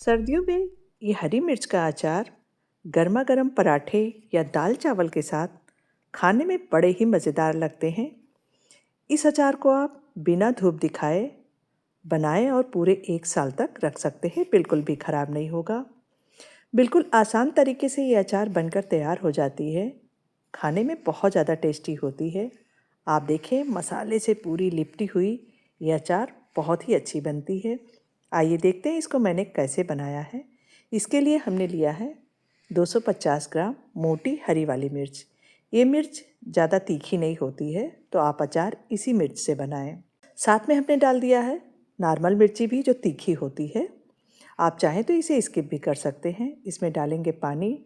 सर्दियों में ये हरी मिर्च का अचार गर्मा गर्म पराठे या दाल चावल के साथ खाने में बड़े ही मज़ेदार लगते हैं। इस अचार को आप बिना धूप दिखाए बनाएं और पूरे 1 साल तक रख सकते हैं, बिल्कुल भी ख़राब नहीं होगा। बिल्कुल आसान तरीके से ये अचार बनकर तैयार हो जाती है। खाने में बहुत ज़्यादा टेस्टी होती है। आप देखें, मसाले से पूरी लिपटी हुई ये अचार बहुत ही अच्छी बनती है। आइए देखते हैं इसको मैंने कैसे बनाया है। इसके लिए हमने लिया है 250 ग्राम मोटी हरी वाली मिर्च। ये मिर्च ज़्यादा तीखी नहीं होती है, तो आप अचार इसी मिर्च से बनाएं। साथ में हमने डाल दिया है नॉर्मल मिर्ची भी, जो तीखी होती है। आप चाहें तो इसे स्किप भी कर सकते हैं। इसमें डालेंगे पानी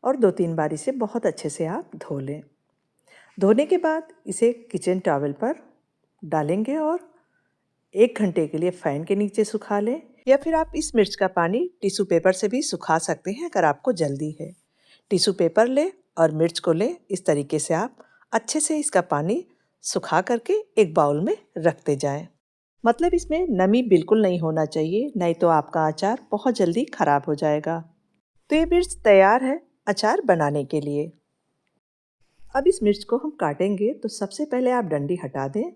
और 2-3 बार इसे बहुत अच्छे से आप धो लें। धोने के बाद इसे किचन टॉवल पर डालेंगे और 1 घंटे के लिए फ़ैन के नीचे सुखा लें, या फिर आप इस मिर्च का पानी टिश्यू पेपर से भी सुखा सकते हैं अगर आपको जल्दी है। टिश्यू पेपर लें और मिर्च को लें। इस तरीके से आप अच्छे से इसका पानी सुखा करके एक बाउल में रखते जाएं। मतलब इसमें नमी बिल्कुल नहीं होना चाहिए, नहीं तो आपका अचार बहुत जल्दी ख़राब हो जाएगा। तो ये मिर्च तैयार है अचार बनाने के लिए। अब इस मिर्च को हम काटेंगे, तो सबसे पहले आप डंडी हटा दें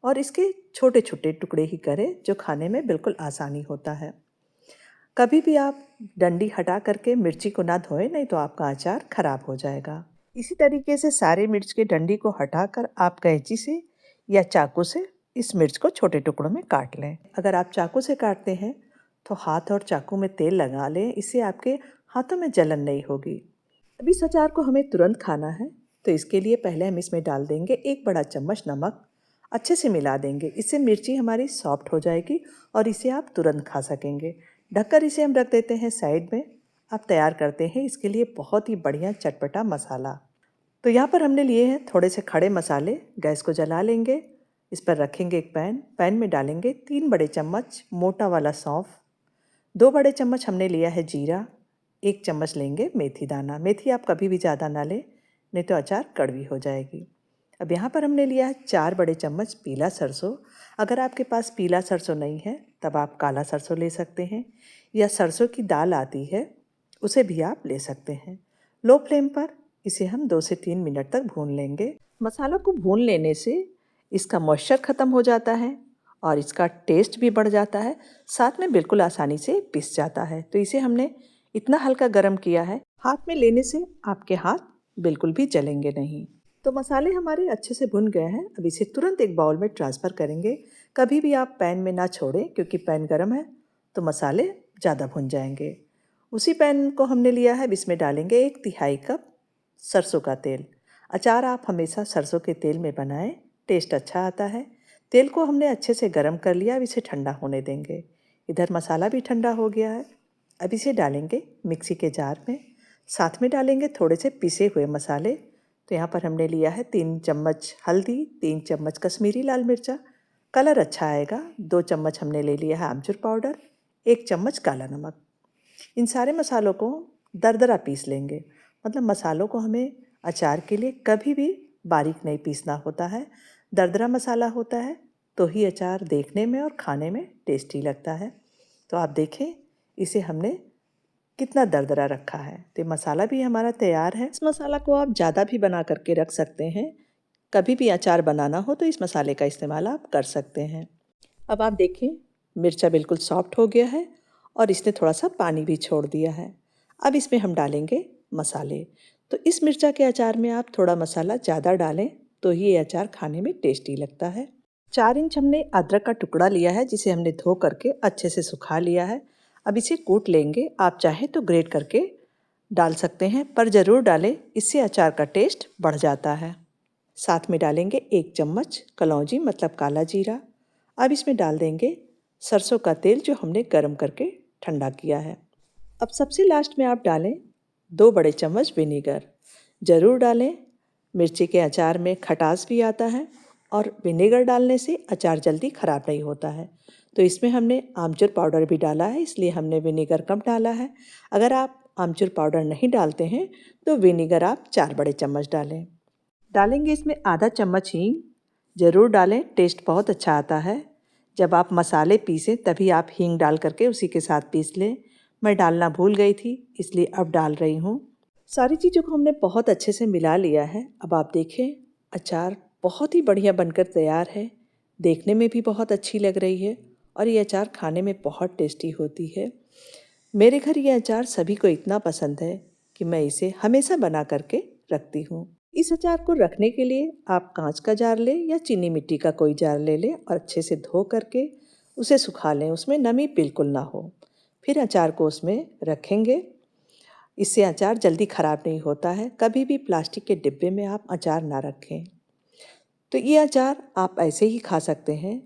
और इसके छोटे छोटे टुकड़े ही करें, जो खाने में बिल्कुल आसानी होता है। कभी भी आप डंडी हटा करके मिर्ची को ना धोएं, नहीं तो आपका अचार ख़राब हो जाएगा। इसी तरीके से सारे मिर्च के डंडी को हटाकर आप कैंची से या चाकू से इस मिर्च को छोटे टुकड़ों में काट लें। अगर आप चाकू से काटते हैं तो हाथ और चाकू में तेल लगा लें, इससे आपके हाथों में जलन नहीं होगी। अब इस अचार को हमें तुरंत खाना है, तो इसके लिए पहले हम इसमें डाल देंगे 1 बड़ा चम्मच नमक। अच्छे से मिला देंगे, इससे मिर्ची हमारी सॉफ्ट हो जाएगी और इसे आप तुरंत खा सकेंगे। ढककर इसे हम रख देते हैं साइड में। अब तैयार करते हैं इसके लिए बहुत ही बढ़िया चटपटा मसाला। तो यहाँ पर हमने लिए हैं थोड़े से खड़े मसाले। गैस को जला लेंगे, इस पर रखेंगे एक पैन में डालेंगे 3 बड़े चम्मच मोटा वाला सौंफ, 2 बड़े चम्मच हमने लिया है जीरा, 1 चम्मच लेंगे मेथी दाना। मेथी आप कभी भी ज़्यादा ना लें, नहीं तो अचार कड़वी हो जाएगी। अब यहाँ पर हमने लिया है 4 बड़े चम्मच पीला सरसों। अगर आपके पास पीला सरसों नहीं है तब आप काला सरसों ले सकते हैं, या सरसों की दाल आती है उसे भी आप ले सकते हैं। लो फ्लेम पर इसे हम 2 से 3 मिनट तक भून लेंगे। मसालों को भून लेने से इसका मॉइस्चर ख़त्म हो जाता है और इसका टेस्ट भी बढ़ जाता है, साथ में बिल्कुल आसानी से पिस जाता है। तो इसे हमने इतना हल्का गरम किया है, हाथ में लेने से आपके हाथ बिल्कुल भी जलेंगे नहीं। तो मसाले हमारे अच्छे से भुन गए हैं। अब इसे तुरंत एक बाउल में ट्रांसफ़र करेंगे। कभी भी आप पैन में ना छोड़ें, क्योंकि पैन गरम है तो मसाले ज़्यादा भुन जाएंगे। उसी पैन को हमने लिया है, अब इसमें डालेंगे 1/3 कप सरसों का तेल। अचार आप हमेशा सरसों के तेल में बनाएं, टेस्ट अच्छा आता है। तेल को हमने अच्छे से गर्म कर लिया, अब इसे ठंडा होने देंगे। इधर मसाला भी ठंडा हो गया है। अब इसे डालेंगे मिक्सी के जार में। साथ में डालेंगे थोड़े से पिसे हुए मसाले। तो यहाँ पर हमने लिया है 3 चम्मच हल्दी, 3 चम्मच कश्मीरी लाल मिर्चा, कलर अच्छा आएगा। 2 चम्मच हमने ले लिया है आमचूर पाउडर, 1 चम्मच काला नमक। इन सारे मसालों को दरदरा पीस लेंगे। मतलब मसालों को हमें अचार के लिए कभी भी बारीक नहीं पीसना होता है। दरदरा मसाला होता है तो ही अचार देखने में और खाने में टेस्टी लगता है। तो आप देखें इसे हमने कितना दरदरा रखा है। तो मसाला भी हमारा तैयार है। इस मसाला को आप ज़्यादा भी बना करके रख सकते हैं। कभी भी अचार बनाना हो तो इस मसाले का इस्तेमाल आप कर सकते हैं। अब आप देखें मिर्चा बिल्कुल सॉफ्ट हो गया है और इसने थोड़ा सा पानी भी छोड़ दिया है। अब इसमें हम डालेंगे मसाले। तो इस मिर्चा के अचार में आप थोड़ा मसाला ज़्यादा डालें तो ही ये अचार खाने में टेस्टी लगता है। 4 इंच हमने अदरक का टुकड़ा लिया है, जिसे हमने धो करके अच्छे से सुखा लिया है। अब इसे कूट लेंगे। आप चाहें तो ग्रेट करके डाल सकते हैं, पर ज़रूर डालें, इससे अचार का टेस्ट बढ़ जाता है। साथ में डालेंगे 1 चम्मच कलौंजी मतलब काला जीरा। अब इसमें डाल देंगे सरसों का तेल, जो हमने गर्म करके ठंडा किया है। अब सबसे लास्ट में आप डालें 2 बड़े चम्मच विनेगर। ज़रूर डालें, मिर्ची के अचार में खटास भी आता है और विनेगर डालने से अचार जल्दी ख़राब नहीं होता है। तो इसमें हमने आमचूर पाउडर भी डाला है, इसलिए हमने विनेगर कम डाला है। अगर आप आमचूर पाउडर नहीं डालते हैं तो विनेगर आप 4 बड़े चम्मच डालें। डालेंगे इसमें आधा चम्मच हींग। ज़रूर डालें, टेस्ट बहुत अच्छा आता है। जब आप मसाले पीसें तभी आप हींग डाल करके उसी के साथ पीस लें। मैं डालना भूल गई थी, इसलिए अब डाल रही हूँ। सारी चीज़ों को हमने बहुत अच्छे से मिला लिया है। अब आप देखें, अचार बहुत ही बढ़िया बनकर तैयार है। देखने में भी बहुत अच्छी लग रही है और ये अचार खाने में बहुत टेस्टी होती है। मेरे घर ये अचार सभी को इतना पसंद है कि मैं इसे हमेशा बना करके रखती हूँ। इस अचार को रखने के लिए आप कांच का जार लें या चीनी मिट्टी का कोई जार ले लें और अच्छे से धो करके उसे सुखा लें, उसमें नमी बिल्कुल ना हो। फिर अचार को उसमें रखेंगे। इससे अचार जल्दी ख़राब नहीं होता है। कभी भी प्लास्टिक के डिब्बे में आप अचार ना रखें। तो ये अचार आप ऐसे ही खा सकते हैं,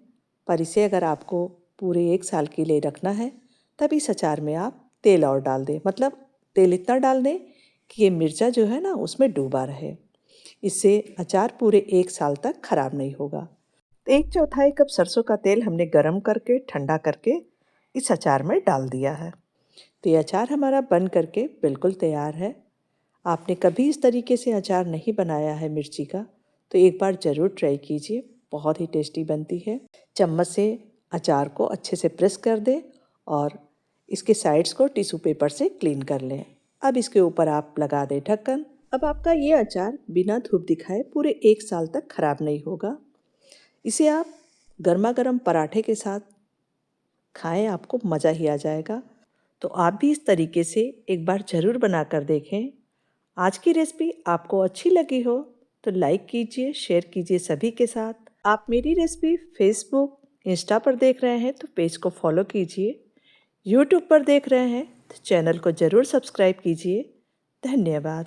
पर इसे अगर आपको पूरे 1 साल के लिए रखना है तब इस अचार में आप तेल और डाल दें। मतलब तेल इतना डाल दें कि ये मिर्चा जो है ना उसमें डूबा रहे। इससे अचार पूरे 1 साल तक ख़राब नहीं होगा। तो 1/4 कप सरसों का तेल हमने गरम करके ठंडा करके इस अचार में डाल दिया है। तो ये अचार हमारा बन करके बिल्कुल तैयार है। आपने कभी इस तरीके से अचार नहीं बनाया है मिर्ची का, तो एक बार ज़रूर ट्राई कीजिए, बहुत ही टेस्टी बनती है। चम्मच से अचार को अच्छे से प्रेस कर दें और इसके साइड्स को टिश्यू पेपर से क्लीन कर लें। अब इसके ऊपर आप लगा दें ढक्कन। अब आपका ये अचार बिना धूप दिखाए पूरे 1 साल तक ख़राब नहीं होगा। इसे आप गर्मा गर्म पराठे के साथ खाएं, आपको मज़ा ही आ जाएगा। तो आप भी इस तरीके से एक बार ज़रूर बना कर देखें। आज की रेसिपी आपको अच्छी लगी हो तो लाइक कीजिए, शेयर कीजिए सभी के साथ। आप मेरी रेसिपी फेसबुक, इंस्टा पर देख रहे हैं तो पेज को फॉलो कीजिए। यूट्यूब पर देख रहे हैं तो चैनल को ज़रूर सब्सक्राइब कीजिए। धन्यवाद।